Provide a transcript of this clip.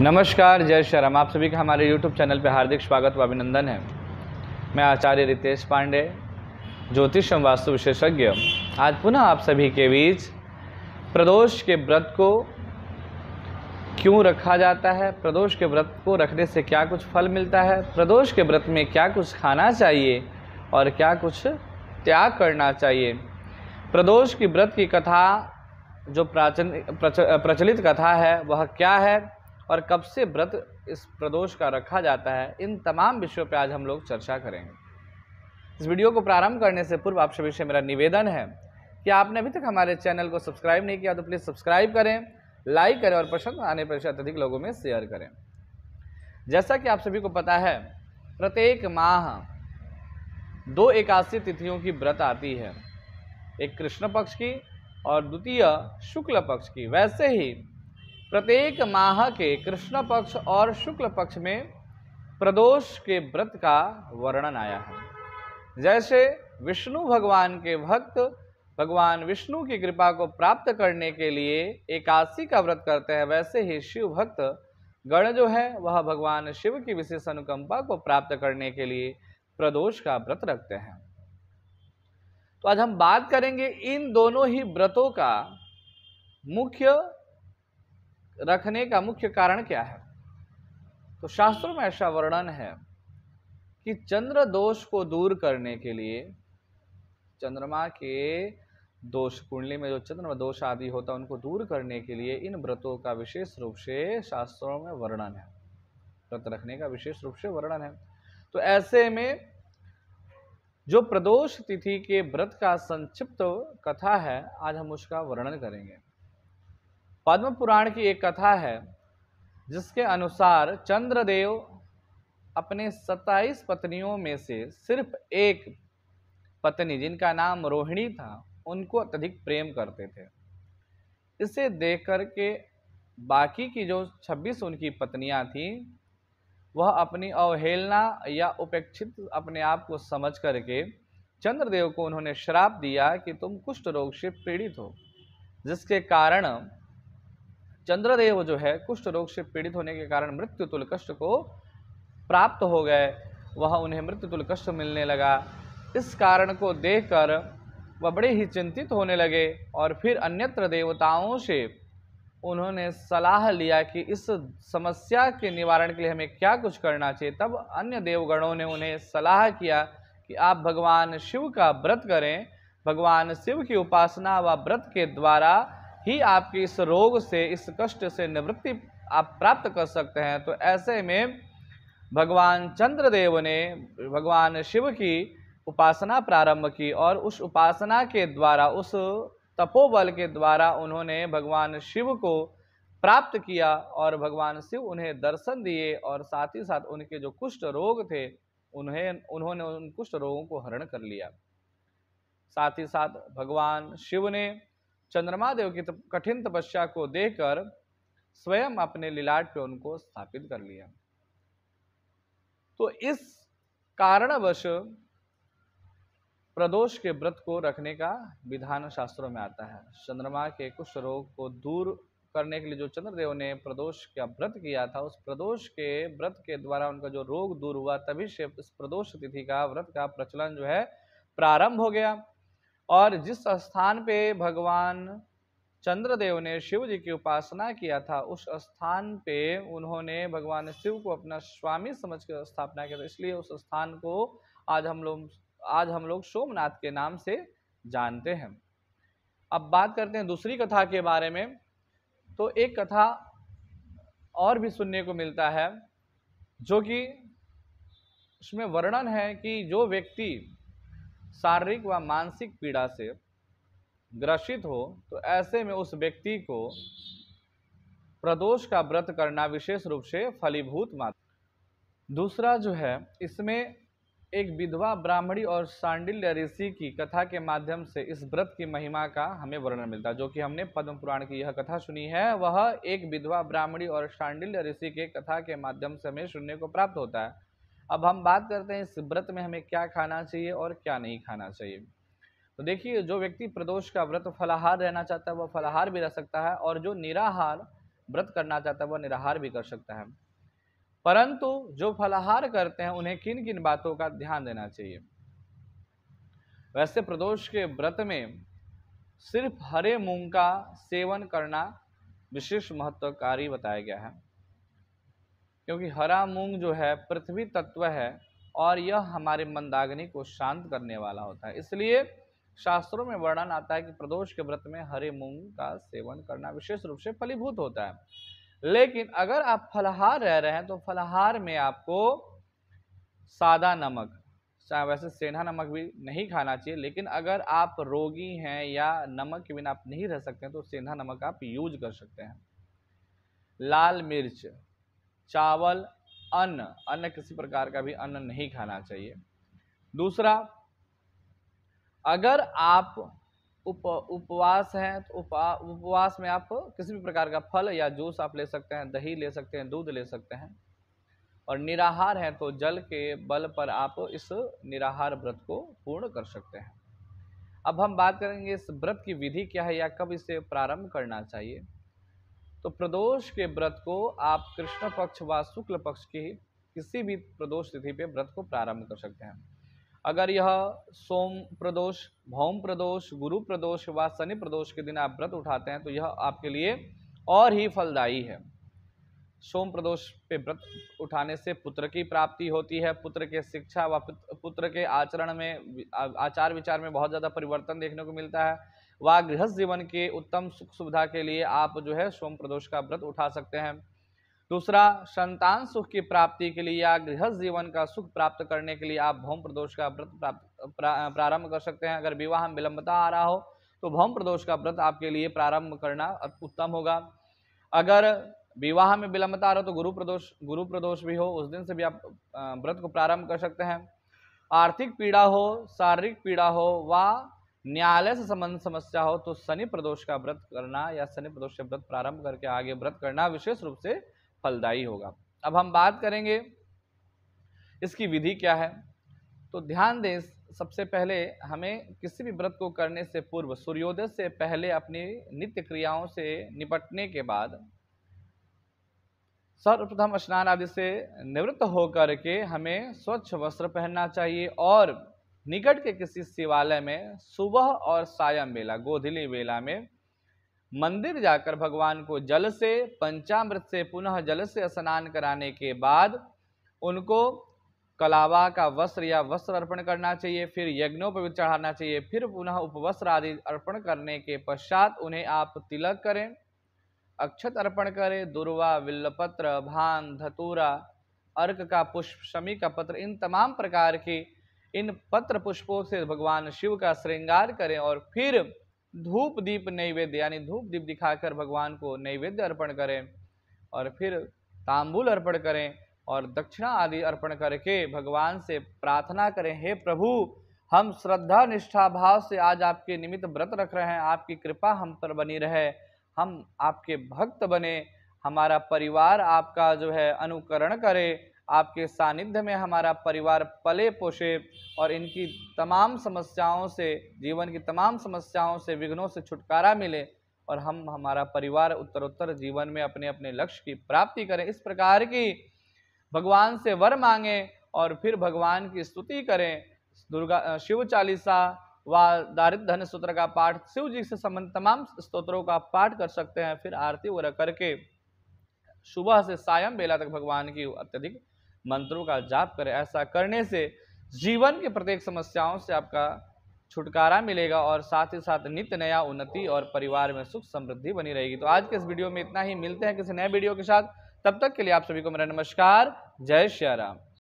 नमस्कार, जय श्री राम। आप सभी का हमारे YouTube चैनल पे हार्दिक स्वागत व अभिनंदन है। मैं आचार्य रितेश पांडे, ज्योतिष एवं वास्तु विशेषज्ञ, आज पुनः आप सभी के बीच प्रदोष के व्रत को क्यों रखा जाता है, प्रदोष के व्रत को रखने से क्या कुछ फल मिलता है, प्रदोष के व्रत में क्या कुछ खाना चाहिए और क्या कुछ त्याग करना चाहिए, प्रदोष की व्रत की कथा जो प्रचलित कथा है वह क्या है और कब से व्रत इस प्रदोष का रखा जाता है, इन तमाम विषयों पर आज हम लोग चर्चा करेंगे। इस वीडियो को प्रारंभ करने से पूर्व आप सभी से मेरा निवेदन है कि आपने अभी तक हमारे चैनल को सब्सक्राइब नहीं किया तो प्लीज़ सब्सक्राइब करें, लाइक करें और पसंद आने पर अत्यधिक लोगों में शेयर करें। जैसा कि आप सभी को पता है, प्रत्येक माह 2 एकादशी तिथियों की व्रत आती है, एक कृष्ण पक्ष की और द्वितीय शुक्ल पक्ष की। वैसे ही प्रत्येक माह के कृष्ण पक्ष और शुक्ल पक्ष में प्रदोष के व्रत का वर्णन आया है। जैसे विष्णु भगवान के भक्त भगवान विष्णु की कृपा को प्राप्त करने के लिए एकादशी का व्रत करते हैं, वैसे ही शिव भक्त गण जो है वह भगवान शिव की विशेष अनुकंपा को प्राप्त करने के लिए प्रदोष का व्रत रखते हैं। तो आज हम बात करेंगे इन दोनों ही व्रतों का मुख्य रखने का मुख्य कारण क्या है। तो शास्त्रों में ऐसा वर्णन है कि चंद्र दोष को दूर करने के लिए, चंद्रमा के दोष, कुंडली में जो चंद्रमा दोष आदि होता है उनको दूर करने के लिए इन व्रतों का विशेष रूप से शास्त्रों में वर्णन है, व्रत रखने का विशेष रूप से वर्णन है। तो ऐसे में जो प्रदोष तिथि के व्रत का संक्षिप्त कथा है, आज हम उसका वर्णन करेंगे। पद्म पुराण की एक कथा है जिसके अनुसार चंद्रदेव अपने 27 पत्नियों में से सिर्फ एक पत्नी, जिनका नाम रोहिणी था, उनको अत्यधिक प्रेम करते थे। इसे देख कर के बाकी की जो 26 उनकी पत्नियां थीं, वह अपनी अवहेलना या उपेक्षित अपने आप को समझ करके चंद्रदेव को उन्होंने श्राप दिया कि तुम कुष्ठ रोग से पीड़ित हो, जिसके कारण चंद्रदेव जो है कुष्ठ रोग से पीड़ित होने के कारण मृत्यु तुल्य कष्ट को प्राप्त हो गए। वह उन्हें मृत्यु तुल्य कष्ट मिलने लगा। इस कारण को देखकर वह बड़े ही चिंतित होने लगे और फिर अन्यत्र देवताओं से उन्होंने सलाह लिया कि इस समस्या के निवारण के लिए हमें क्या कुछ करना चाहिए। तब अन्य देवगणों ने उन्हें सलाह किया कि आप भगवान शिव का व्रत करें, भगवान शिव की उपासना व व्रत के द्वारा ही आपके इस रोग से, इस कष्ट से निवृत्ति आप प्राप्त कर सकते हैं। तो ऐसे में भगवान चंद्रदेव ने भगवान शिव की उपासना प्रारंभ की और उस उपासना के द्वारा, उस तपोबल के द्वारा उन्होंने भगवान शिव को प्राप्त किया और भगवान शिव उन्हें दर्शन दिए और साथ ही साथ उनके जो कुष्ठ रोग थे उन्होंने उन कुष्ठ रोगों को हरण कर लिया। साथ ही साथ भगवान शिव ने चंद्रमा देव की कठिन तपस्या को देखकर स्वयं अपने लीलाट पे उनको स्थापित कर लिया। तो इस कारणवश प्रदोष के व्रत को रखने का विधान शास्त्रों में आता है। चंद्रमा के कुष्ठ रोग को दूर करने के लिए जो चंद्रदेव ने प्रदोष का व्रत किया था, उस प्रदोष के व्रत के द्वारा उनका जो रोग दूर हुआ, तभी से इस प्रदोष तिथि का व्रत का प्रचलन जो है प्रारंभ हो गया। और जिस स्थान पे भगवान चंद्रदेव ने शिव जी की उपासना किया था, उस स्थान पे उन्होंने भगवान शिव को अपना स्वामी समझकर स्थापना किया था। इसलिए उस स्थान को आज हम लोग सोमनाथ के नाम से जानते हैं। अब बात करते हैं दूसरी कथा के बारे में। तो एक कथा और भी सुनने को मिलता है, जो कि उसमें वर्णन है कि जो व्यक्ति शारीरिक व मानसिक पीड़ा से ग्रसित हो, तो ऐसे में उस व्यक्ति को प्रदोष का व्रत करना विशेष रूप से फलीभूत माना। दूसरा जो है, इसमें एक विधवा ब्राह्मणी और शांडिल्य ऋषि की कथा के माध्यम से इस व्रत की महिमा का हमें वर्णन मिलता है। जो कि हमने पद्म पुराण की यह कथा सुनी है, वह एक विधवा ब्राह्मणी और शांडिल्य ऋषि के कथा के माध्यम से हमें सुनने को प्राप्त होता है। अब हम बात करते हैं इस व्रत में हमें क्या खाना चाहिए और क्या नहीं खाना चाहिए। तो देखिए, जो व्यक्ति प्रदोष का व्रत फलाहार रहना चाहता है वह फलाहार भी रह सकता है, और जो निराहार व्रत करना चाहता है वह निराहार भी कर सकता है। परंतु जो फलाहार करते हैं उन्हें किन किन बातों का ध्यान देना चाहिए। वैसे प्रदोष के व्रत में सिर्फ हरे मूंग का सेवन करना विशेष महत्वकारी बताया गया है, क्योंकि हरा मूंग जो है पृथ्वी तत्व है और यह हमारे मंदाग्नि को शांत करने वाला होता है। इसलिए शास्त्रों में वर्णन आता है कि प्रदोष के व्रत में हरे मूंग का सेवन करना विशेष रूप से फलीभूत होता है। लेकिन अगर आप फलाहार रह रहे हैं तो फलाहार में आपको सादा नमक, वैसे सेंधा नमक भी नहीं खाना चाहिए, लेकिन अगर आप रोगी हैं या नमक के बिना आप नहीं रह सकते हैं तो सेंधा नमक आप यूज कर सकते हैं। लाल मिर्च, चावल, अन्न किसी प्रकार का भी अन्न नहीं खाना चाहिए। दूसरा, अगर आप उपवास हैं तो उपवास में आप किसी भी प्रकार का फल या जूस आप ले सकते हैं, दही ले सकते हैं, दूध ले सकते हैं। और निराहार है तो जल के बल पर आप इस निराहार व्रत को पूर्ण कर सकते हैं। अब हम बात करेंगे इस व्रत की विधि क्या है या कब इसे प्रारंभ करना चाहिए। तो प्रदोष के व्रत को आप कृष्ण पक्ष व शुक्ल पक्ष की किसी भी प्रदोष तिथि पे व्रत को प्रारंभ कर सकते हैं। अगर यह सोम प्रदोष, भौम प्रदोष, गुरु प्रदोष व शनि प्रदोष के दिन आप व्रत उठाते हैं तो यह आपके लिए और ही फलदायी है। सोम प्रदोष पे व्रत उठाने से पुत्र की प्राप्ति होती है, पुत्र के शिक्षा व पुत्र के आचरण में, आचार विचार में बहुत ज़्यादा परिवर्तन देखने को मिलता है। व गृहस्थ जीवन के उत्तम सुख सुविधा के लिए आप जो है सोम प्रदोष का व्रत उठा सकते हैं। दूसरा, संतान सुख की प्राप्ति के लिए या गृहस्थ जीवन का सुख प्राप्त करने के लिए आप भौम प्रदोष का व्रत प्रारंभ कर सकते हैं। अगर विवाह में विलंबता आ रहा हो तो भौम प्रदोष का व्रत आपके लिए प्रारंभ करना उत्तम होगा। अगर विवाह में विलंबता आ रहा हो तो गुरु प्रदोष भी हो, उस दिन से भी आप व्रत को प्रारंभ कर सकते हैं। आर्थिक पीड़ा हो, शारीरिक पीड़ा हो व न्यायालय से संबंधित समस्या हो तो शनि प्रदोष का व्रत करना या शनि प्रदोष से व्रत प्रारंभ करके आगे व्रत करना विशेष रूप से फलदायी होगा। अब हम बात करेंगे इसकी विधि क्या है। तो ध्यान दें, सबसे पहले हमें किसी भी व्रत को करने से पूर्व सूर्योदय से पहले अपनी नित्य क्रियाओं से निपटने के बाद सर्वप्रथम स्नान आदि से निवृत्त होकर के हमें स्वच्छ वस्त्र पहनना चाहिए और निकट के किसी शिवालय में सुबह और सायं बेला, गोधूली बेला में मंदिर जाकर भगवान को जल से, पंचामृत से पुनः जल से स्नान कराने के बाद उनको कलावा का वस्त्र या वस्त्र अर्पण करना चाहिए, फिर यज्ञोपवीत चढ़ाना चाहिए, फिर पुनः उपवस्त्र आदि अर्पण करने के पश्चात उन्हें आप तिलक करें, अक्षत अर्पण करें, दुर्वा, बिल्वपत्र, भांग, धतूरा, अर्क का पुष्प, शमी का पत्र, इन तमाम प्रकार की इन पत्र पुष्पों से भगवान शिव का श्रृंगार करें और फिर धूप दीप नैवेद्य यानी धूप दीप दिखाकर भगवान को नैवेद्य अर्पण करें और फिर तांबूल अर्पण करें और दक्षिणा आदि अर्पण करके भगवान से प्रार्थना करें, हे प्रभु, हम श्रद्धा निष्ठा भाव से आज आपके निमित्त व्रत रख रहे हैं, आपकी कृपा हम पर बनी रहे, हम आपके भक्त बने, हमारा परिवार आपका जो है अनुकरण करे, आपके सानिध्य में हमारा परिवार पले पोषे और इनकी तमाम समस्याओं से, जीवन की तमाम समस्याओं से, विघ्नों से छुटकारा मिले और हम हमारा परिवार उत्तरोत्तर जीवन में अपने अपने लक्ष्य की प्राप्ति करें। इस प्रकार की भगवान से वर मांगे और फिर भगवान की स्तुति करें। दुर्गा शिव चालीसा व दारिद्र्य धन सूत्र का पाठ, शिव जी से संबंधित तमाम स्तोत्रों का पाठ कर सकते हैं। फिर आरती वगैरह करके सुबह से सायं बेला तक भगवान की अत्यधिक मंत्रों का जाप करें। ऐसा करने से जीवन के प्रत्येक समस्याओं से आपका छुटकारा मिलेगा और साथ ही साथ नित्य नया उन्नति और परिवार में सुख समृद्धि बनी रहेगी। तो आज के इस वीडियो में इतना ही, मिलते हैं किसी नए वीडियो के साथ। तब तक के लिए आप सभी को मेरा नमस्कार। जय श्री राम।